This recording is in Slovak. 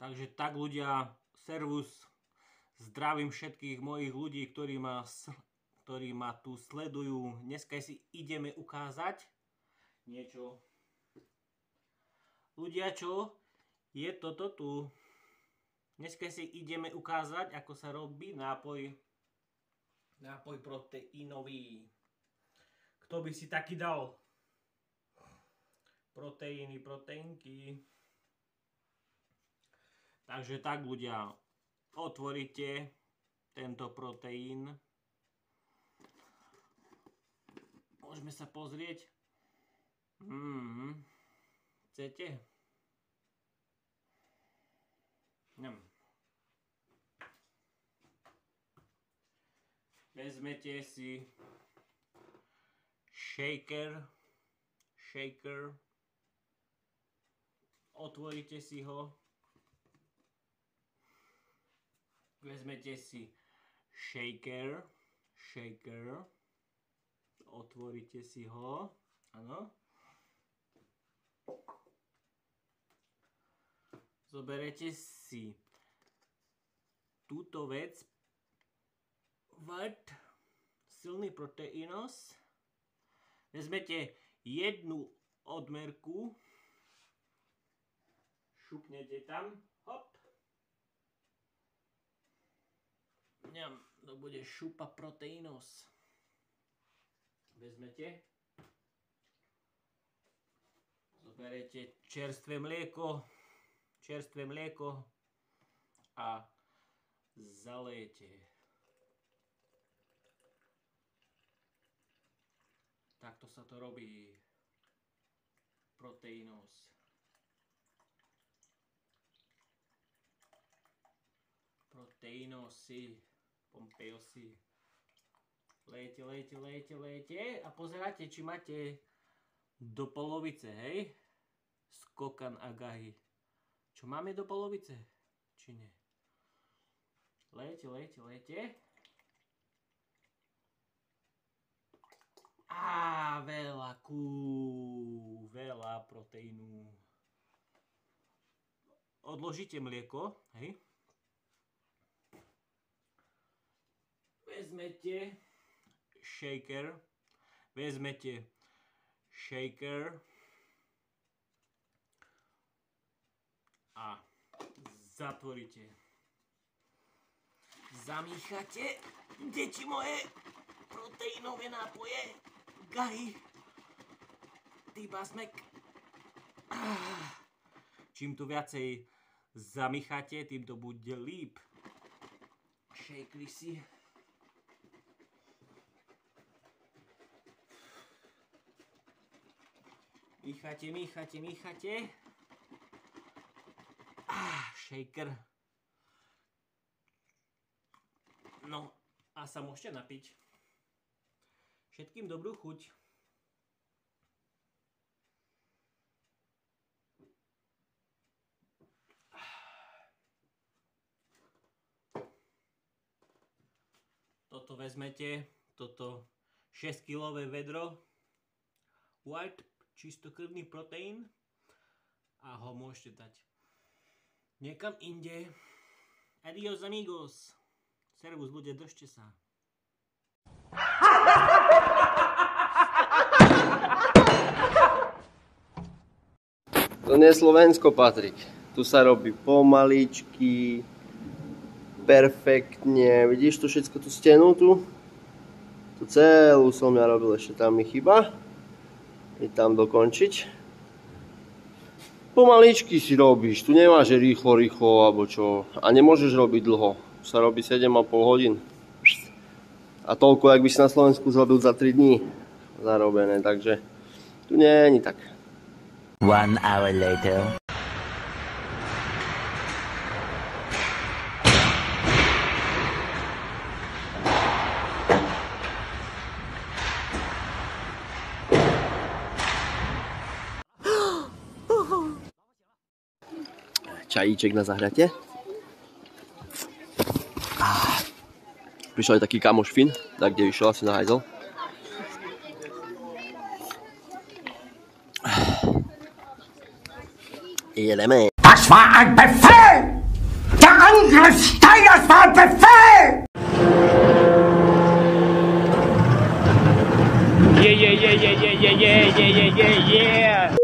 Takže tak ľudia, servus, zdravím všetkých mojich ľudí, ktorí ma tu sledujú. Dneska si ideme ukázať niečo. Ľudia, čo je toto tu? Dneska si ideme ukázať, ako sa robí nápoj proteínový. Kto by si taký dal? Proteíny, proteinky. Takže tak ľudia, otvoríte tento proteín. Môžeme sa pozrieť. Chcete? Vezmete si shaker, otvoríte si ho. Vezmete si shaker, otvoríte si ho, áno. Zoberete si túto vec, silný proteínos. Vezmete jednu odmerku, šupnete tam, hop. To bude šupa proteínos. Vezmete, zoberete čerstvé mlieko a zalejete. Takto sa to robí proteínos. Proteínosy, pompejosi. Lejete a pozeráte, či máte do polovice, hej? Skokan agahi. Čo máme do polovice? Či nie? Lejete. Á, veľa proteínu. Odložíte mlieko, hej? Vezmete shaker a zatvoríte. Zamíchate, deti moje, proteínové nápoje, gahy, tybasmek. Čím to viacej zamíchate, tým to bude líp. Shakeri si. Míchate. Shaker. No a sa môžete napiť. Všetkým dobrú chuť. Toto vezmete, toto 6-kilové vedro white, čistokrvný proteín a ho môžete dať niekam inde. Adios amigos. Servus ľudia, držte sa. To nie je Slovensko, Patrik. Tu sa robí pomaličky, perfektne. Vidíš tu všetko, tú stenu tu? Tu celú som ja robil, ešte tam mi chyba. I tam dokončiť. Pomaličky si robíš, tu nemáš rýchlo, alebo čo. A nemôžeš robiť dlho. Sa robí 7,5 hodín. A toľko, jak by si na Slovensku zrobil za 3 dní zarobené, takže tu nie je ani tak. 1 hour later. Čajíček na zahriate. Prišiel aj taký kamoš Fin, tak kde vyšiel asi na hajzel. Jedeme. Das war ein Befehl! Der Angriffsteil, das war ein Befehl! Yeah.